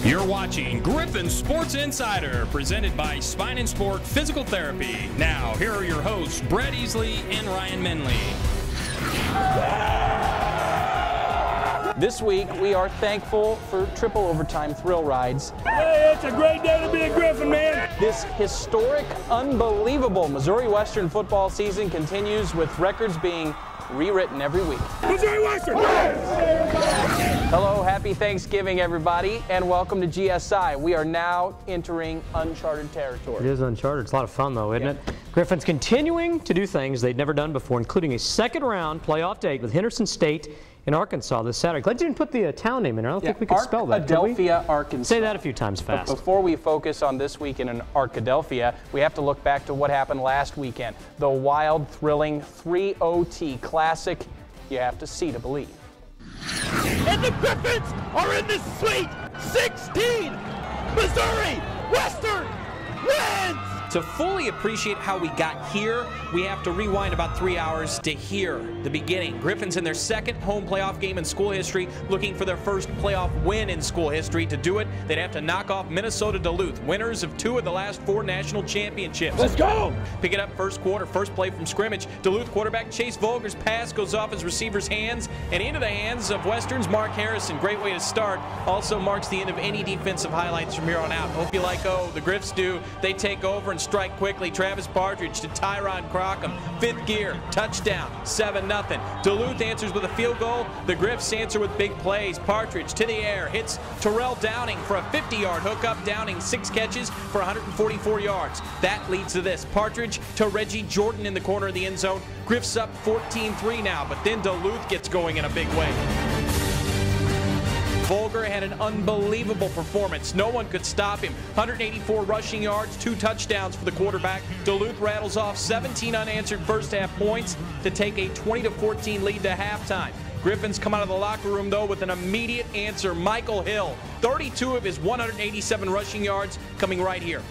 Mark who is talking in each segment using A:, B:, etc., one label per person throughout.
A: You're watching Griffin Sports Insider, presented by Spine & Sport Physical Therapy. Now, here are your hosts, Brett Esely and Ryan Menley.
B: This week, we are thankful for triple overtime thrill rides.
C: Hey, it's a great day to be a Griffin, man.
B: This historic, unbelievable Missouri Western football season continues with records being rewritten every week.
C: Missouri Western!
B: Hello, happy Thanksgiving, everybody, and welcome to GSI. We are now entering uncharted territory.
D: It is uncharted. It's a lot of fun, though, isn't it? Griffins continuing to do things they'd never done before, including a second-round playoff date with Henderson State in Arkansas this Saturday. Glad you didn't put the town name in there. I don't think we could spell that, did we?
B: Arkadelphia, Arkansas.
D: Say that a few times fast.
B: But before we focus on this weekend in Arkadelphia, we have to look back to what happened last weekend. The wild, thrilling 3-OT classic you have to see to believe.
C: And the Griffins are in the Sweet 16! Missouri Western wins!
A: To fully appreciate how we got here, we have to rewind about 3 hours to hear the beginning. Griffins in their second home playoff game in school history, looking for their first playoff win in school history. To do it, they'd have to knock off Minnesota Duluth, winners of 2 of the last 4 national championships.
C: Let's go!
A: Pick it up first quarter, first play from scrimmage. Duluth quarterback Chase Volger's pass goes off his receiver's hands and into the hands of Western's Mark Harrison. Great way to start. Also marks the end of any defensive highlights from here on out. Hope you like, oh, the Griffs do. They take over and strike quickly. Travis Partridge to Tyron Crockham. 5th gear, touchdown, 7-0. Duluth answers with a field goal. The Griffs answer with big plays. Partridge to the air, hits Terrell Downing for a 50-yard hookup. Downing 6 catches for 144 yards. That leads to this. Partridge to Reggie Jordan in the corner of the end zone. Griffs up 14-3 now, but then Duluth gets going in a big way. Volger had an unbelievable performance. No one could stop him. 184 rushing yards, 2 touchdowns for the quarterback. Duluth rattles off 17 unanswered first half points to take a 20-14 lead to halftime. Griffins come out of the locker room, though, with an immediate answer. Michael Hill, 32 of his 187 rushing yards coming right here.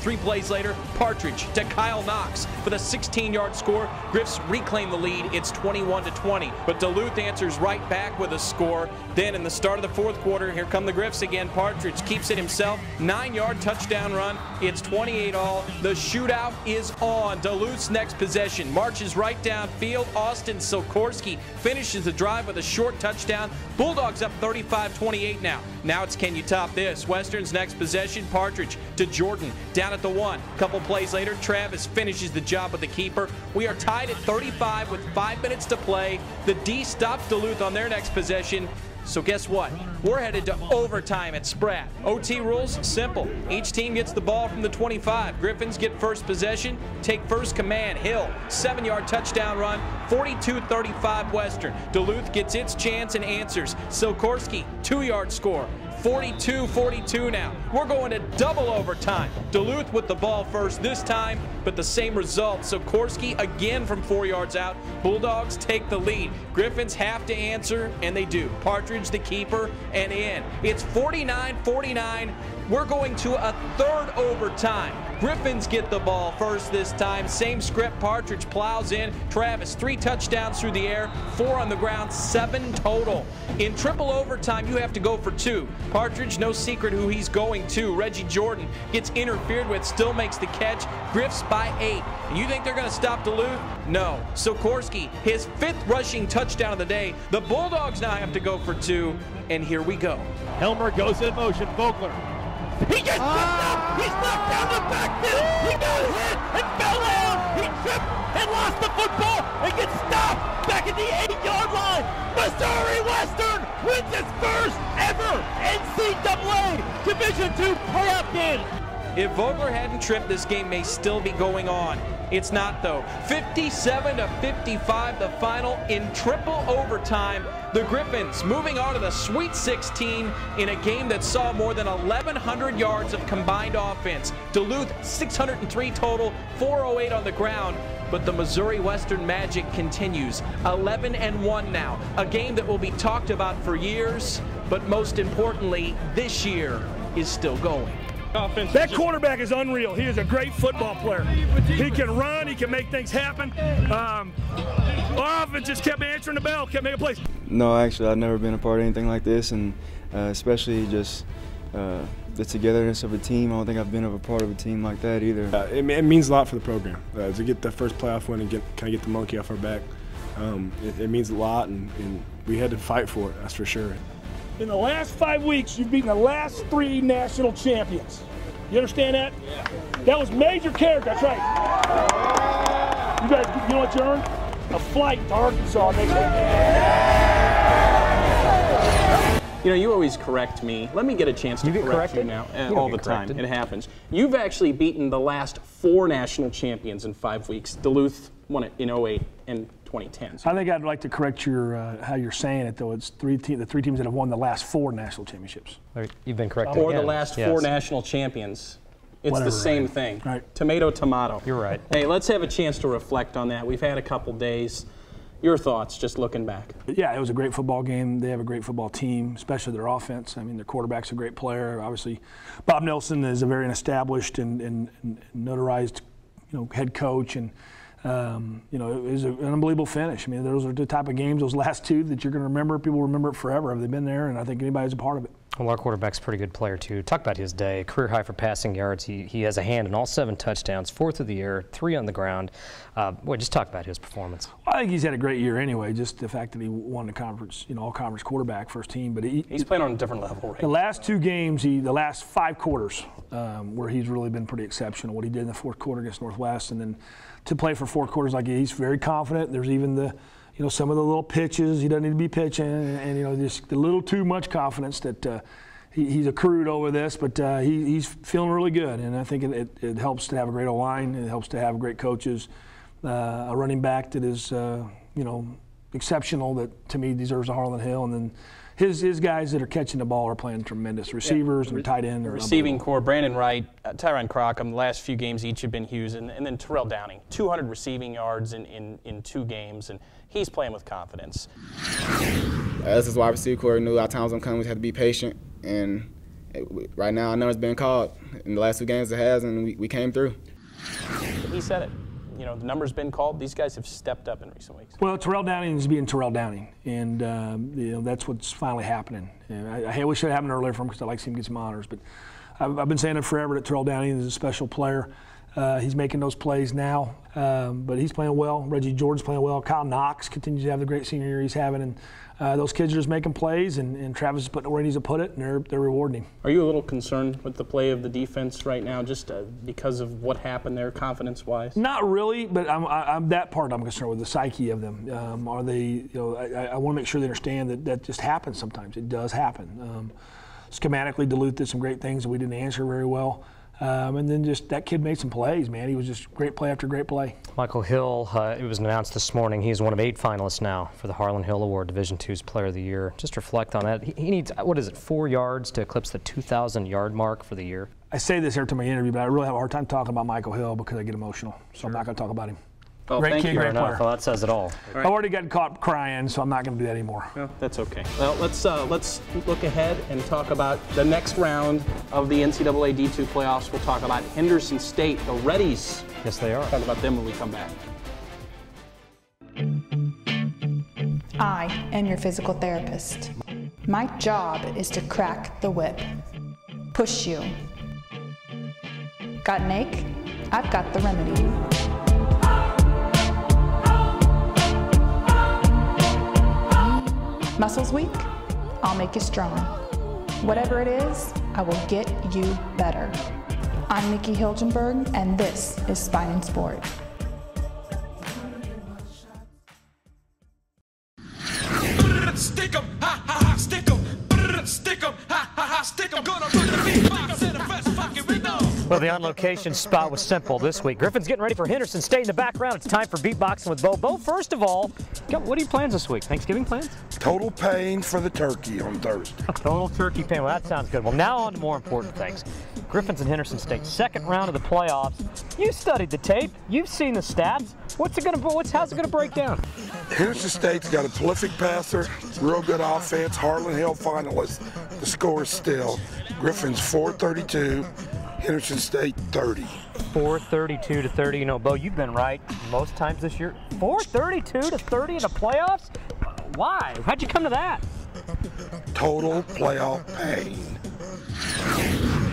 A: 3 plays later, Partridge to Kyle Knox for the 16-yard score. Griffs reclaim the lead. It's 21-20. But Duluth answers right back with a score. Then in the start of the 4th quarter, here come the Griffs again. Partridge keeps it himself. 9-yard touchdown run. It's 28-all. The shootout is on. Duluth's next possession marches right downfield. Austin Silkorski finishes the drive with a short touchdown. Bulldogs up 35-28 now. Now it's can you top this? Western's next possession, Partridge to Jordan. Down at the 1. Couple plays later, Travis finishes the job with the keeper. We are tied at 35 with 5 minutes to play. The D stops Duluth on their next possession. So guess what? We're headed to overtime at Spratt. OT rules, simple. Each team gets the ball from the 25. Griffins get first possession, take first command. Hill, 7-yard touchdown run, 42-35 Western. Duluth gets its chance and answers. Silkorski, 2-yard score. 42-42 now. We're going to double overtime. Duluth with the ball first this time, but the same result. Silkorski again from 4 yards out. Bulldogs take the lead. Griffins have to answer, and they do. Partridge the keeper, and in. It's 49-49. We're going to a 3rd overtime. Griffins get the ball first this time. Same script. Partridge plows in. Travis, 3 touchdowns through the air, 4 on the ground, 7 total. In triple overtime, you have to go for 2. Partridge, no secret who he's going to. Reggie Jordan gets interfered with, still makes the catch. Griffs by 8. And you think they're going to stop Duluth? No. Silkorski, his 5th rushing touchdown of the day. The Bulldogs now have to go for 2, and here we go.
C: Helmer goes in motion. Vogler. He gets tripped up. He's knocked down the backfield. He got hit and fell down. He tripped and lost the football and gets stopped back at the 8-yard line. Missouri Western wins its first ever NCAA Division II playoff game.
A: If Vogler hadn't tripped, this game may still be going on. It's not, though. 57-55 the final in triple overtime. The Griffins moving on to the Sweet 16 in a game that saw more than 1,100 yards of combined offense. Duluth 603 total, 408 on the ground. But the Missouri Western magic continues. 11-1 now. A game that will be talked about for years, but most importantly, this year is still going.
C: That quarterback is unreal. He is a great football player. He can run. He can make things happen. Our offense just kept answering the bell, kept making plays.
E: No, actually, I've never been a part of anything like this, and especially just the togetherness of a team. I don't think I've been a part of a team like that either.
F: It means a lot for the program to get that first playoff win and kind of get the monkey off our back. It means a lot, and we had to fight for it, that's for sure.
C: In the last 5 weeks, you've beaten the last 3 national champions. You understand that? Yeah. That was major character, that's right. You guys, you know what you earned? A flight to Arkansas next week.
B: You know, you always correct me. Let me get a chance to correct you now. All the time. It happens. You've actually beaten the last 4 national champions in 5 weeks. Duluth won it in 08 and 2010.
C: I think I'd like to correct your how you're saying it, though. It's the 3 teams that have won the last 4 national championships.
D: You've been corrected.
B: Or the last 4 national champions. It's
C: Whatever,
B: the same
C: right.
B: thing.
C: Right.
B: Tomato, tomato.
D: You're right.
B: Hey, let's have a chance to reflect on that. We've had a couple days. Your thoughts, just looking back.
C: Yeah, it was a great football game. They have a great football team, especially their offense. I mean, their quarterback's a great player. Obviously, Bob Nelson is a very established and notarized, head coach, and it was an unbelievable finish. I mean, those are the type of games, those last 2, that you're going to remember. People remember it forever. They've been there, and I think anybody's a part of it.
D: Well, our quarterback's a pretty good player, too. Talk about his day. Career high for passing yards. He has a hand in all 7 touchdowns, 4 through the air, 3 on the ground. Just talk about his performance.
C: I think he's had a great year anyway, just the fact that he won the conference, all-conference quarterback, first team. But
B: he's playing on a different level, right?
C: The last 2 games, the last 5 quarters, where he's really been pretty exceptional. What he did in the 4th quarter against Northwest, and then to play for 4 quarters like he's very confident. There's even the some of the little pitches he doesn't need to be pitching, and just a little too much confidence that he's accrued over this, but he's feeling really good, and I think it helps to have a great O-line. It helps to have great coaches, a running back that is exceptional, that to me deserves a Harlan Hill, and then his guys that are catching the ball are playing tremendous. Receivers and tight end.
B: The receiving core, Brandon Wright, Tyron Crockham, the last few games each have been Hughes, and then Terrell Downing, 200 receiving yards in 2 games, and he's playing with confidence.
G: Us as wide receiver core knew our time's gonna come. We had to be patient, and right now our number's been called. In the last 2 games it has, and we came through.
B: He said it. The number's been called. These guys have stepped up in recent weeks.
C: Well, Terrell Downing is being Terrell Downing, and that's what's finally happening. I wish it happened earlier for him because I'd like to see him get some honors, but I've been saying it forever that Terrell Downing is a special player. He's making those plays now, but he's playing well. Reggie Jordan's playing well. Kyle Knox continues to have the great senior year he's having, and those kids are just making plays, and Travis is putting it where he needs to put it, and they're rewarding him.
B: Are you a little concerned with the play of the defense right now, just because of what happened there, confidence-wise?
C: Not really, but I'm that part I'm concerned with, the psyche of them. Are they? I want to make sure they understand that just happens sometimes. It does happen. Schematically, Duluth did some great things that we didn't answer very well. And then just that kid made some plays, man. He was just great play after great play.
D: Michael Hill, it was announced this morning, he's one of 8 finalists now for the Harlan Hill Award, Division II's Player of the Year. Just reflect on that. He needs, 4 yards to eclipse the 2,000-yard mark for the year.
C: I say this every time I interview, but I really have a hard time talking about Michael Hill because I get emotional. So I'm not going to talk about him.
B: Well,
C: great kid, great player.
D: Well, that says it all.
C: I've already gotten caught crying, so I'm not going to do that anymore.
B: Well, that's okay. Well, let's look ahead and talk about the next round of the NCAA D2 playoffs. We'll talk about Henderson State, the Reddies.
D: Yes, they are.
B: Talk about them when we come back.
H: I am your physical therapist. My job is to crack the whip, push you. Got an ache? I've got the remedy. Muscles weak? I'll make you strong. Whatever it is, I will get you better. I'm Nikki Hilgenberg, and this is Spine and Sport.
I: Stick 'em, ha ha ha, stick 'em. Stick 'em, ha ha ha, stick 'em. Gonna put the beatbox in the best fucking rhythm.
D: Well, the on-location spot was simple this week. Griffin's getting ready for Henderson State in the background. It's time for beatboxing with Bo. Bo, first of all, what are your plans this week? Thanksgiving plans?
J: Total pain for the turkey on Thursday.
D: Total turkey pain. Well, that sounds good. Well, now on to more important things. Griffins and Henderson State, second round of the playoffs. You studied the tape. You've seen the stats. How's it gonna break down?
J: Henderson State's got a prolific passer, real good offense, Harlan Hill finalist. The score is still Griffins 432, Henderson State 30.
D: 432-30. You know, Bo, you've been right most times this year. 432-30 in the playoffs? Why? How'd you come to that?
J: Total playoff pain.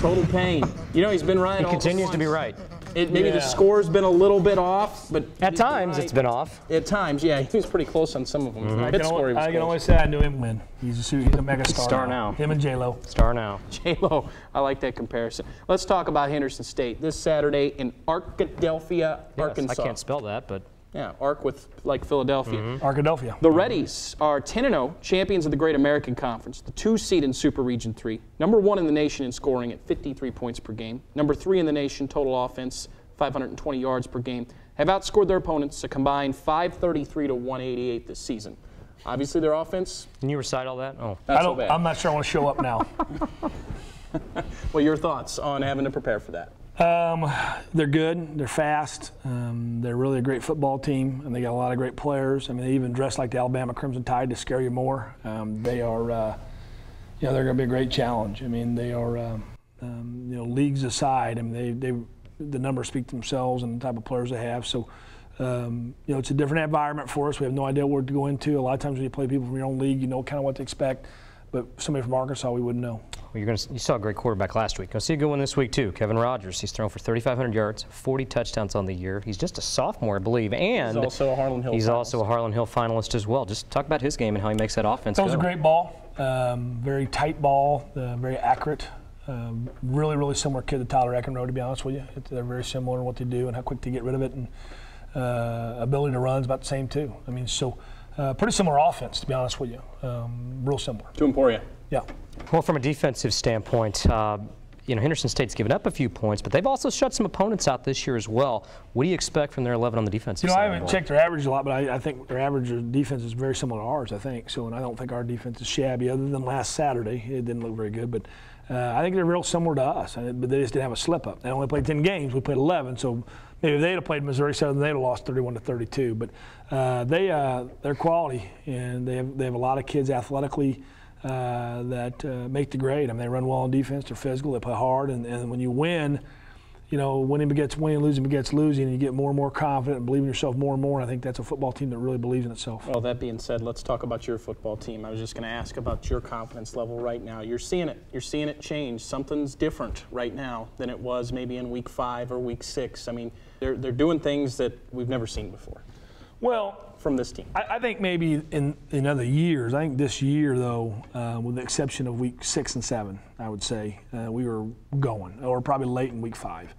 B: Total pain. You know, he's been right.
D: He continues to be right.
B: Maybe the score's been a little bit off, but
D: at times it's been off.
B: At times, yeah, he was pretty close on some of them.
K: I can always say I knew him win. He's a mega star
B: now.
K: Him and J-Lo.
D: Star now.
B: J-Lo, I like that comparison. Let's talk about Henderson State this Saturday in Arkadelphia, Arkansas.
D: I can't spell that, but.
B: Yeah, Ark with like Philadelphia.
K: Arkadelphia.
B: The Reddies are 10-0, champions of the Great American Conference, the 2 seed in Super Region 3, number 1 in the nation in scoring at 53 points per game, number 3 in the nation total offense, 520 yards per game, have outscored their opponents a combined 533 to 188 this season. Obviously, their offense.
D: Can you recite all that? Oh,
B: not so bad.
K: I'm not sure I want to show up now.
B: Well, your thoughts on having to prepare for that?
K: They're good. They're fast. They're really a great football team, and they got a lot of great players. I mean, they even dress like the Alabama Crimson Tide to scare you more. They are, they're going to be a great challenge. I mean, they are, leagues aside. I mean, the numbers speak to themselves and the type of players they have. So, it's a different environment for us. We have no idea what to go into. A lot of times when you play people from your own league, you know kind of what to expect. But somebody from Arkansas, we wouldn't know.
D: Well, you saw a great quarterback last week. You'll see a good one this week, too. Kevin Rogers. He's thrown for 3,500 yards, 40 touchdowns on the year. He's just a sophomore, I believe. And
B: he's also a Harlan Hill
D: finalist as well. Just talk about his game and how he makes that offense
K: go. That was
D: go.
K: a great ball. Very tight ball, very accurate. Really, really similar kid to Tyler Eckenroe, to be honest with you. They're very similar in what they do and how quick they get rid of it. And ability to run is about the same, too. I mean, pretty similar offense, to be honest with you. Real similar.
B: To Emporia.
K: Yeah.
D: Well, from a defensive standpoint, Henderson State's given up a few points, but they've also shut some opponents out this year as well. What do you expect from their 11 on the defensive side?
K: I haven't checked their average a lot, but I think their average of defense is very similar to ours, I think. And I don't think our defense is shabby, other than last Saturday. It didn't look very good, but I think they're real similar to us. But they just didn't have a slip-up. They only played 10 games. We played 11, so maybe if they'd have played Missouri Southern, they'd have lost 31-32. But they're quality, and they have a lot of kids athletically that make the grade. I mean, they run well on defense. They're physical. They play hard. And when you win, winning begets winning, losing begets losing, and you get more and more confident and believe in yourself more and more. And I think that's a football team that really believes in itself.
B: Well, that being said, let's talk about your football team. I was just going to ask about your confidence level right now. You're seeing it. You're seeing it change. Something's different right now than it was maybe in week 5 or week 6. I mean, they're doing things that we've never seen before.
K: Well,
B: from this team,
K: I think maybe in other years. I think this year, though, with the exception of week 6 and 7, I would say we were going, or probably late in week 5.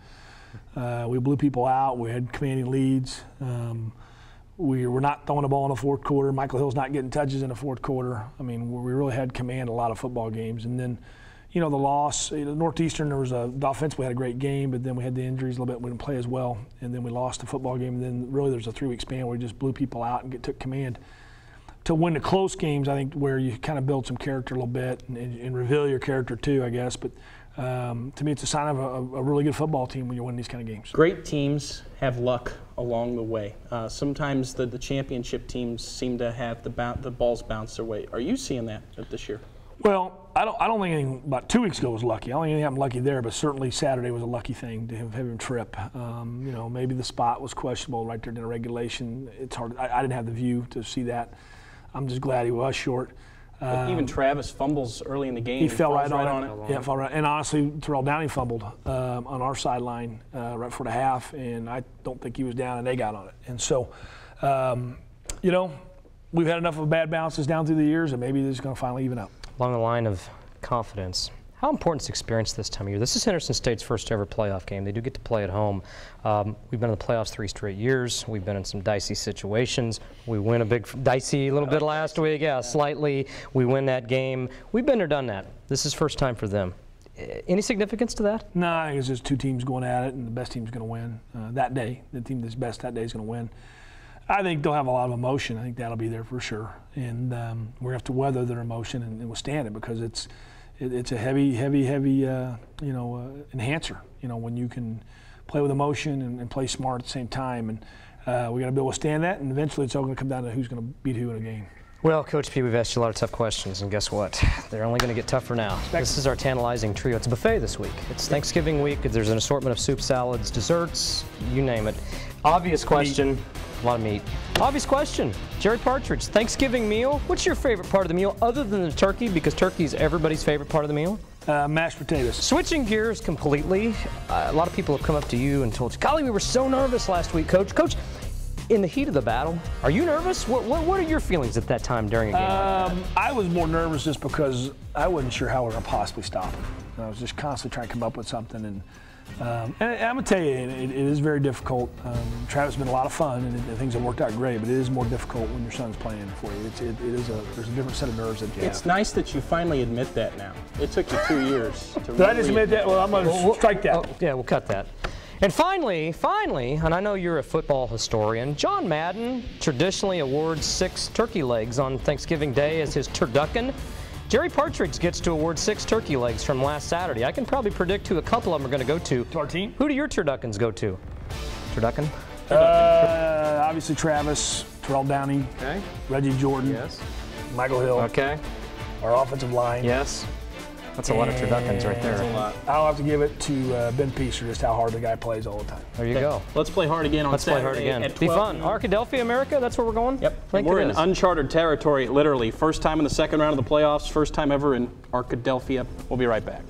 K: We blew people out. We had commanding leads. We were not throwing the ball in the fourth quarter. Michael Hill's not getting touches in the fourth quarter. I mean, we really had command a lot of football games. And then, the loss, Northeastern, offensively had a great game, but then we had the injuries a little bit. We didn't play as well. And then we lost the football game. And then really there's a 3-week span where we just blew people out and took command. To win the close games, I think, where you kind of build some character a little bit and reveal your character too, I guess. But to me, it's a sign of a really good football team when you win these kind of games.
B: Great teams have luck along the way. Sometimes the championship teams seem to have the balls bounce their way. Are you seeing that this year?
K: Well, I don't think anything about 2 weeks ago was lucky. I don't think anything happened lucky there, but certainly Saturday was a lucky thing to have him trip. Maybe the spot was questionable right there in the regulation. It's hard. I didn't have the view to see that. I'm just glad he was short.
B: Even Travis fumbles early in the game.
K: He fell right on it. Yeah, fell right. And honestly, Terrell Downey fumbled on our sideline right before the half, and I don't think he was down, and they got on it. And so, we've had enough of bad bounces down through the years, and maybe it's going to finally even out.
D: Along the line of confidence, how important is experience this time of year? This is Henderson State's first ever playoff game. They do get to play at home. We've been in the playoffs 3 straight years. We've been in some dicey situations. We win a big dicey little bit last week. Yeah, slightly. We win that game. We've been there, done that. This is first time for them. Any significance to that?
K: No, I think it's just 2 teams going at it, and the best team's going to win that day. The team that's best that day is going to win. I think they'll have a lot of emotion. I think that'll be there for sure. And we're going to have to weather their emotion and withstand it, because it's a heavy enhancer, when you can play with emotion and play smart at the same time. And we got to be able to withstand that, and eventually it's all going to come down to who's going to beat who in a game.
D: Well, Coach P, we've asked you a lot of tough questions, and guess what? They're only going to get tougher now. This is our tantalizing trio. It's a buffet this week. It's Thanksgiving week. There's an assortment of soup, salads, desserts, you name it. Obvious question. A lot of meat. Obvious question. Jerry Partridge, Thanksgiving meal. What's your favorite part of the meal other than the turkey? Because turkey is everybody's favorite part of the meal.
K: Mashed potatoes.
D: Switching gears completely. A lot of people have come up to you and told you, golly, we were so nervous last week, Coach. Coach, in the heat of the battle, are you nervous? What are your feelings at that time during a game like that?
K: I was more nervous just because I wasn't sure how we were going to possibly stop him. I was just constantly trying to come up with something. And I'm going to tell you, it is very difficult. Travis has been a lot of fun, and things have worked out great, but it is more difficult when your son's playing for you. There's a different set of nerves that you have.
B: It's nice that you finally admit that now. It took you 2 years to
K: Did I just admit that? Well, I'm going to strike that.
D: Yeah, we'll cut that. And finally, and I know you're a football historian, John Madden traditionally awards 6 turkey legs on Thanksgiving Day as his turducken. Jerry Partridge gets to award 6 turkey legs from last Saturday. I can probably predict who a couple of them are going to go to.
K: To our team?
D: Who do your turduckens go to? Turducken?
K: Obviously Travis, Terrell Downey,
D: okay.
K: Reggie Jordan,
D: yes.
K: Michael Hill,
D: okay.
K: Our offensive line.
D: Yes. That's a lot of turduckens right there.
B: That's a lot.
K: I'll have to give it to Ben Piecer, just how hard the guy plays all the time.
D: There you go.
B: Let's play hard again on Saturday.
D: Let's play hard again.
B: At
D: Be fun. Arkadelphia, America, that's where we're going?
B: Yep. We're in uncharted territory, literally. First time in the second round of the playoffs, first time ever in Arkadelphia. We'll be right back.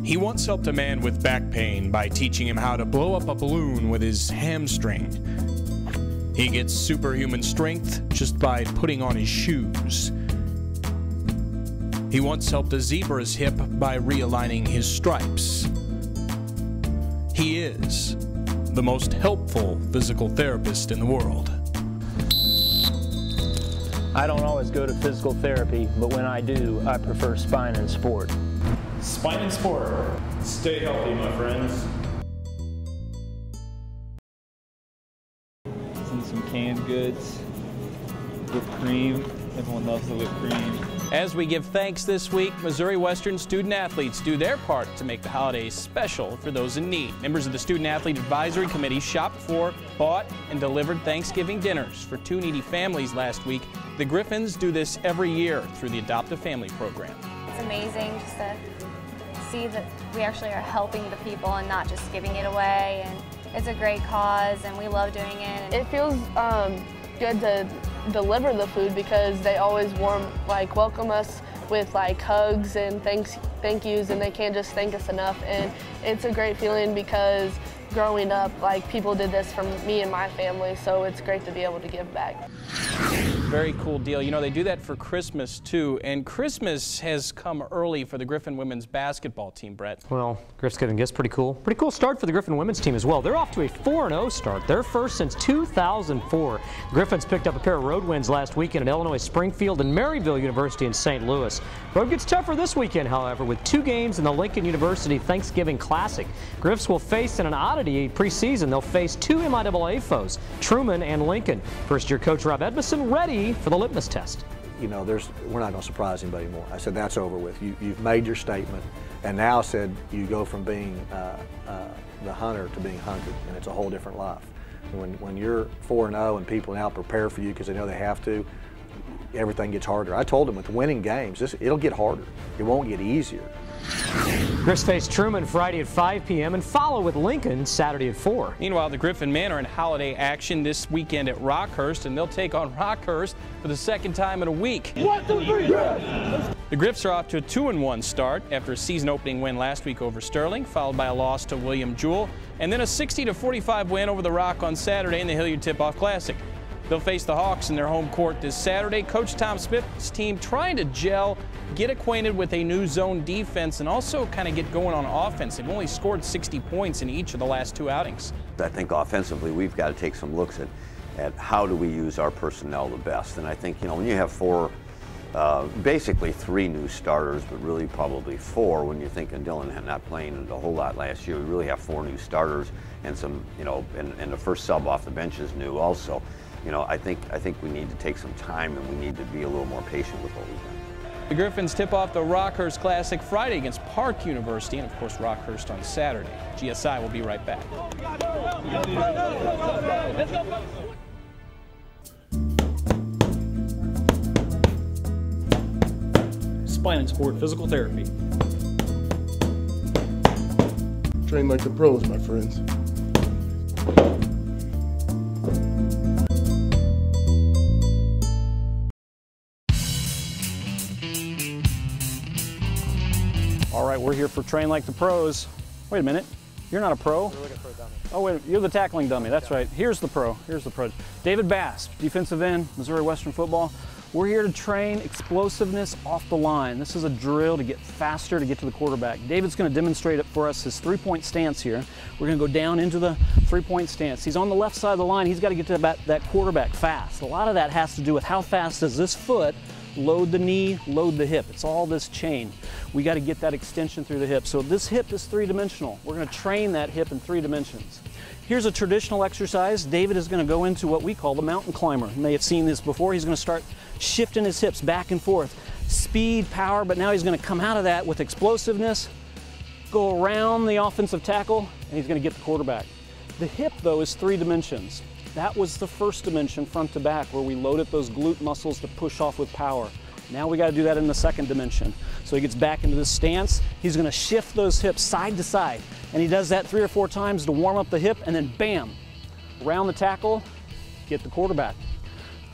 A: He once helped a man with back pain by teaching him how to blow up a balloon with his hamstring. He gets superhuman strength just by putting on his shoes. He once helped a zebra's hip by realigning his stripes. He is the most helpful physical therapist in the world.
L: I don't always go to physical therapy, but when I do, I prefer Spine and Sport.
M: Spine and Sport. Stay healthy, my friends.
N: Some canned goods, whipped cream. Everyone loves the whipped cream.
A: As we give thanks this week, Missouri Western student athletes do their part to make the holidays special for those in need. Members of the Student Athlete Advisory Committee shopped for, bought, and delivered Thanksgiving dinners for 2 needy families last week. The Griffins do this every year through the Adopt a Family program.
O: It's amazing just to see that we actually are helping the people and not just giving it away. And it's a great cause, and we love doing it.
P: It feels good to deliver the food because they always welcome us with hugs and thank yous, and they can't just thank us enough. And it's a great feeling because growing up, people did this for me and my family, so it's great to be able to give back.
A: Very cool deal. You know, they do that for Christmas too, and Christmas has come early for the Griffin women's basketball team, Brett.
D: Well, Thanksgiving gifts, pretty cool. Pretty cool start for the Griffin women's team as well. They're off to a 4-0 start. Their first since 2004. The Griffins picked up a pair of road wins last weekend at Illinois Springfield and Maryville University in St. Louis. Road gets tougher this weekend, however, with 2 games in the Lincoln University Thanksgiving Classic. Griffs will face in an oddity preseason. They'll face 2 MIAA foes, Truman and Lincoln. First-year coach Rob Edmondson ready for the litmus test.
Q: You know, we're not going to surprise anybody more. I said, that's over with. You've made your statement, and now I said you go from being the hunter to being hunted, and it's a whole different life. When you're 4-0 and people now prepare for you because they know they have to, everything gets harder. I told them with winning games, it'll get harder. It won't get easier.
D: Griffs face Truman Friday at 5 p.m. and follow with Lincoln Saturday at 4.
A: Meanwhile, the Griffin men are in holiday action this weekend at Rockhurst, and they'll take on Rockhurst for the 2nd time in a week. 1, 2, 3, yes! The Griffs are off to a 2-1 start after a season-opening win last week over Sterling, followed by a loss to William Jewell, and then a 60-45 win over the Rock on Saturday in the Hilliard Tip-Off Classic. They'll face the Hawks in their home court this Saturday. Coach Tom Smith's team trying to gel, get acquainted with a new zone defense, and also kind of get going on offense. They've only scored 60 points in each of the last 2 outings.
R: I think offensively we've got to take some looks at how do we use our personnel the best. And I think, you know, when you have basically 3 new starters, but really probably 4 when you're thinking Dylan had not playing a whole lot last year. We really have 4 new starters and some, you know, and the first sub off the bench is new also. You know, I think we need to take some time, and we need to be a little more patient with what we've done.
A: The Griffins tip off the Rockhurst Classic Friday against Park University, and of course Rockhurst on Saturday. GSI will be right back.
S: Spine and Sport Physical Therapy.
J: Train like the pros, my friends.
S: All right, we're here for Train Like the Pros. Wait a minute, you're not a pro?
D: We're looking for a dummy.
S: Oh wait, you're the tackling dummy, that's right. Here's the pro, here's the pro. David Bass, defensive end, Missouri Western football. We're here to train explosiveness off the line. This is a drill to get faster, to get to the quarterback. David's gonna demonstrate it for us, his three-point stance here. We're gonna go down into the three-point stance. He's on the left side of the line, he's gotta get to that quarterback fast. A lot of that has to do with how fast does this foot load the knee, load the hip. It's all this chain. We got to get that extension through the hip. So this hip is three-dimensional. We're going to train that hip in 3 dimensions. Here's a traditional exercise. David is going to go into what we call the mountain climber. You may have seen this before. He's going to start shifting his hips back and forth. Speed, power, but now he's going to come out of that with explosiveness, go around the offensive tackle, and he's going to get the quarterback. The hip, though, is 3 dimensions. That was the first dimension, front to back, where we loaded those glute muscles to push off with power. Now we got to do that in the second dimension. So he gets back into this stance. He's going to shift those hips side to side. And he does that 3 or 4 times to warm up the hip, and then bam, around the tackle, get the quarterback.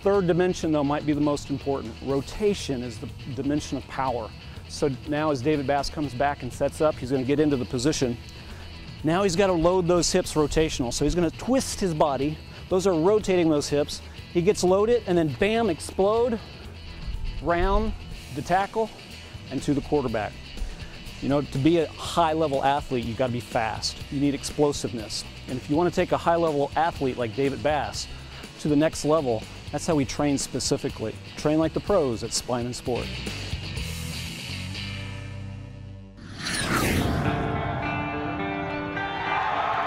S: Third dimension, though, might be the most important. Rotation is the dimension of power. So now as David Bass comes back and sets up, he's going to get into the position. Now he's got to load those hips rotational. So he's going to twist his body. Those are rotating those hips. He gets loaded and then bam, explode, round the tackle and to the quarterback. You know, to be a high-level athlete, you've got to be fast. You need explosiveness. And if you want to take a high-level athlete like David Bass to the next level, that's how we train specifically. Train like the pros at Spine and Sport.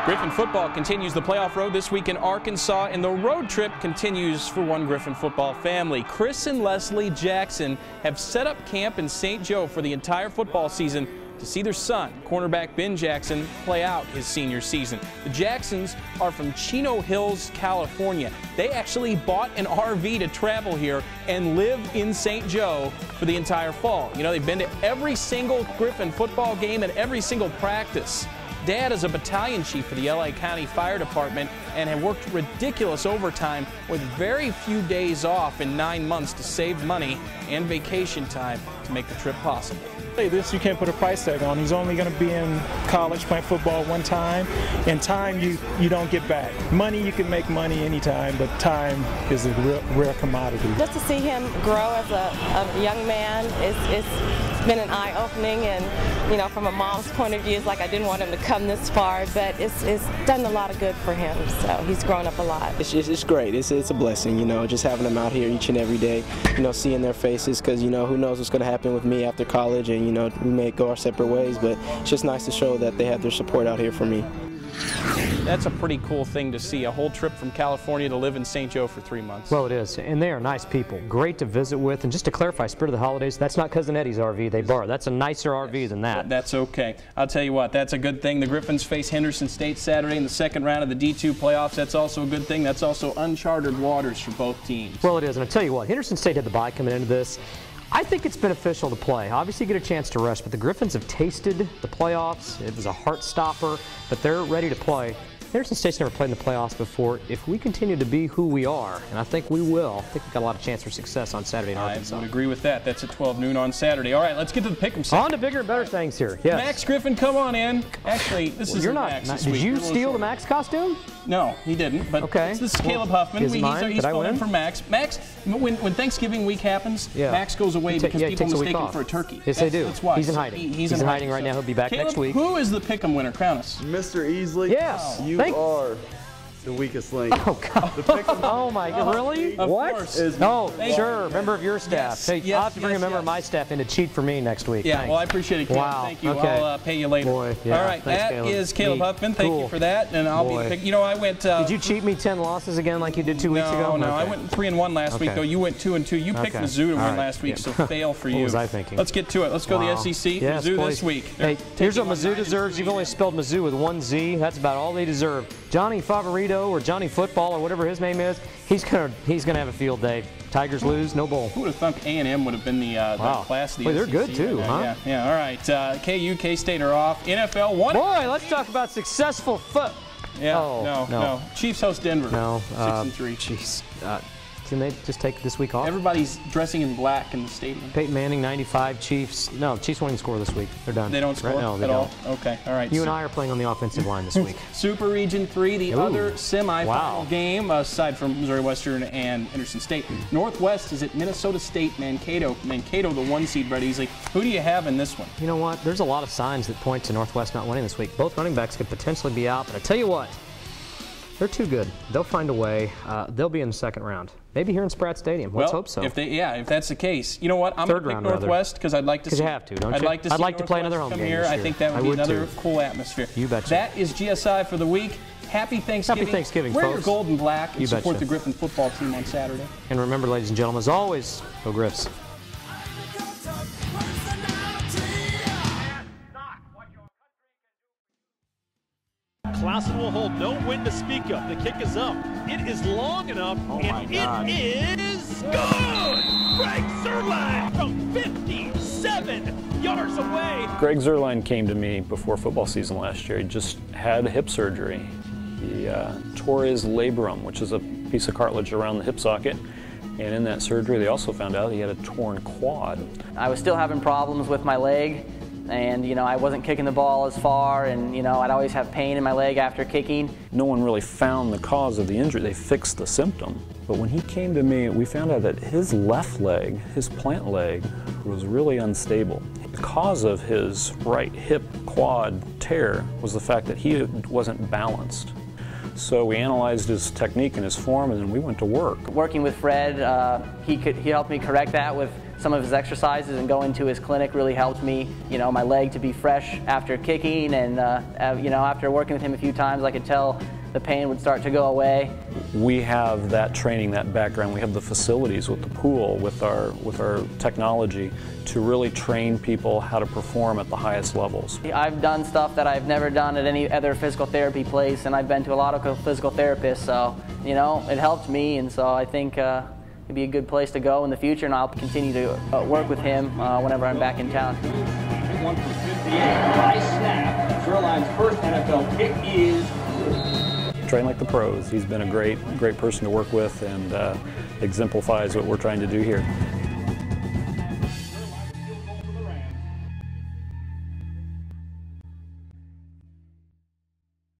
A: Griffin football continues the playoff road this week in Arkansas, and the road trip continues for one Griffin football family. Chris and Leslie Jackson have set up camp in St. Joe for the entire football season to see their son, cornerback Ben Jackson, play out his senior season. The Jacksons are from Chino Hills, California. They actually bought an RV to travel here and live in St. Joe for the entire fall. You know, they've been to every single Griffin football game and every single practice. Dad is a battalion chief for the LA County Fire Department and had worked ridiculous overtime with very few days off in 9 months to save money and vacation time to make the trip possible.
T: Hey, this you can't put a price tag on. He's only going to be in college playing football one time, and time you don't get back. Money, you can make money anytime, but time is a rare commodity.
U: Just to see him grow as a young man, it's been an eye-opening, and you know, from a mom's point of view, it's like I didn't want him to come this far, but it's done a lot of good for him. So he's grown up a lot.
V: It's great. It's a blessing, you know, just having them out here each and every day, you know, seeing their faces, because you know, who knows what's going to happen with me after college, and you know, we may go our separate ways, but it's just nice to show that they have their support out here for me.
A: That's a pretty cool thing to see, a whole trip from California to live in St. Joe for 3 months.
D: Well, it is, and they are nice people, great to visit with. And just to clarify, Spirit of the Holidays, that's not Cousin Eddie's RV they borrowed. That's a nicer RV than that.
A: That's okay. I'll tell you what, that's a good thing. The Griffins face Henderson State Saturday in the second round of the D2 playoffs. That's also a good thing. That's also uncharted waters for both teams.
D: Well, it is, and I'll tell you what, Henderson State had the bye coming into this. I think it's beneficial to play. Obviously, you get a chance to rest, but the Griffins have tasted the playoffs. It was a heart stopper, but they're ready to play. Henderson State's never played in the playoffs before. If we continue to be who we are, and I think we will, I think we've got a lot of chance for success on Saturday in Arkansas.
A: I would agree with that. That's at 12 noon on Saturday. All right, let's get to the pick'em set.
D: On to bigger and better things here. Yes.
A: Max Griffin, come on in. Actually, this is Max this week.
D: Did you steal the Max costume?
A: No, he didn't. But
D: okay.
A: This is Caleb Huffman. He's filling in for Max. Max, when Thanksgiving week happens, Max goes away because people mistake him for a turkey.
D: Yes, they do.
A: That's why.
D: He's in hiding. He's in hiding right now. He'll be back next week.
A: Who is the pick'em winner? Crown us.
W: Mr. Esely.
D: Yes.
W: You are the weakest link.
D: Oh, God. Oh, my God. Really?
A: What?
D: Sure. Member of your staff. Hey, I'll have to bring a member of my staff in to cheat for me next week.
A: Yeah,
D: Thanks.
A: well, I appreciate it, Caleb.
D: Wow.
A: Thank you.
D: Okay.
A: I'll pay you later.
D: Boy, yeah.
A: All right,
D: thanks,
A: that is Caleb Huffman. Thank you for that. And I'll be picking. You know, I went.
D: Did you cheat me 10 losses again like you did 2 weeks ago?
A: No, I went 3-1 last week, though. You went 2-2. You picked Mizzou to win last week, so fail for you.
D: What was I thinking?
A: Let's get to it. Let's go to the SEC.
D: Yes,
A: Mizzou this week.
D: Hey, here's what Mizzou deserves. You've only spelled Mizzou with 1 Z. That's about all they deserve. Johnny Favorito or Johnny Football or whatever his name is, He's gonna have a field day. Tigers lose, no bowl.
B: Who would have thunk A&M would have been the class of the
D: Boy, they're
B: SEC
D: good too,
B: right
D: huh?
B: Yeah. All right. KU, K-State are off. NFL 1.
D: Boy, let's talk about successful foot.
B: Yeah.
D: Oh,
B: no. Chiefs host Denver.
D: No.
B: 6-3.
D: Jeez. Can they just take this week off?
B: Everybody's dressing in black in the stadium.
D: Peyton Manning, 95. Chiefs. No, Chiefs won't even score this week. They're done.
B: They don't score
D: No, they
B: at all?
D: don't.
B: Okay, all right.
D: You and I are playing on the offensive line this week.
B: Super Region 3, the other semifinal game, aside from Missouri Western and Henderson State. Northwest is at Minnesota State, Mankato. Mankato, the 1 seed, Brett Esely. Who do you have in this one?
D: You know what? There's a lot of signs that point to Northwest not winning this week. Both running backs could potentially be out, but I tell you what, they're too good. They'll find a way. They'll be in the second round. Maybe here in Spratt Stadium. Let's hope so.
B: If that's the case. You know what? I'm going to pick Northwest because I'd like to see.
D: Because you have to, don't you?
B: I'd like to
D: play another home game
B: here.
D: this year.
B: I think that would be another cool atmosphere.
D: You betcha.
B: That is GSI for the week. Happy Thanksgiving.
D: Happy Thanksgiving,
B: Wear
D: folks.
B: your gold and black and support
D: betcha.
B: the Griffin football team on Saturday.
D: And remember, ladies and gentlemen, as always, go Griffs.
C: Clausen will hold no wind to speak of. The kick is up. It is long enough, and it is good! Greg Zerline from 57 yards away.
S: Greg Zerline came to me before football season last year. He just had hip surgery. He tore his labrum, which is a piece of cartilage around the hip socket. And in that surgery, they also found out he had a torn quad.
E: I was still having problems with my leg. And, I wasn't kicking the ball as far, and, I'd always have pain in my leg after kicking.
S: No one really found the cause of the injury. They fixed the symptom. But when he came to me, we found out that his left leg, his plant leg, was really unstable. The cause of his right hip quad tear was the fact that he wasn't balanced. So we analyzed his technique and his form, and then we went to work.
E: Working with Fred, he helped me correct that with some of his exercises, and going to his clinic really helped me, my leg to be fresh after kicking, and after working with him a few times, I could tell the pain would start to go away.
S: We have that training, that background. We have the facilities with the pool, with our technology to really train people how to perform at the highest levels.
E: I've done stuff that I've never done at any other physical therapy place, and I've been to a lot of physical therapists, so, it helped me, and so I think it'd be a good place to go in the future, and I'll continue to work with him whenever I'm back in town.
B: 1 for 58 by snap. Zerline's first NFL kick is
S: train like the pros. He's been a great person to work with, and exemplifies what we're trying to do here.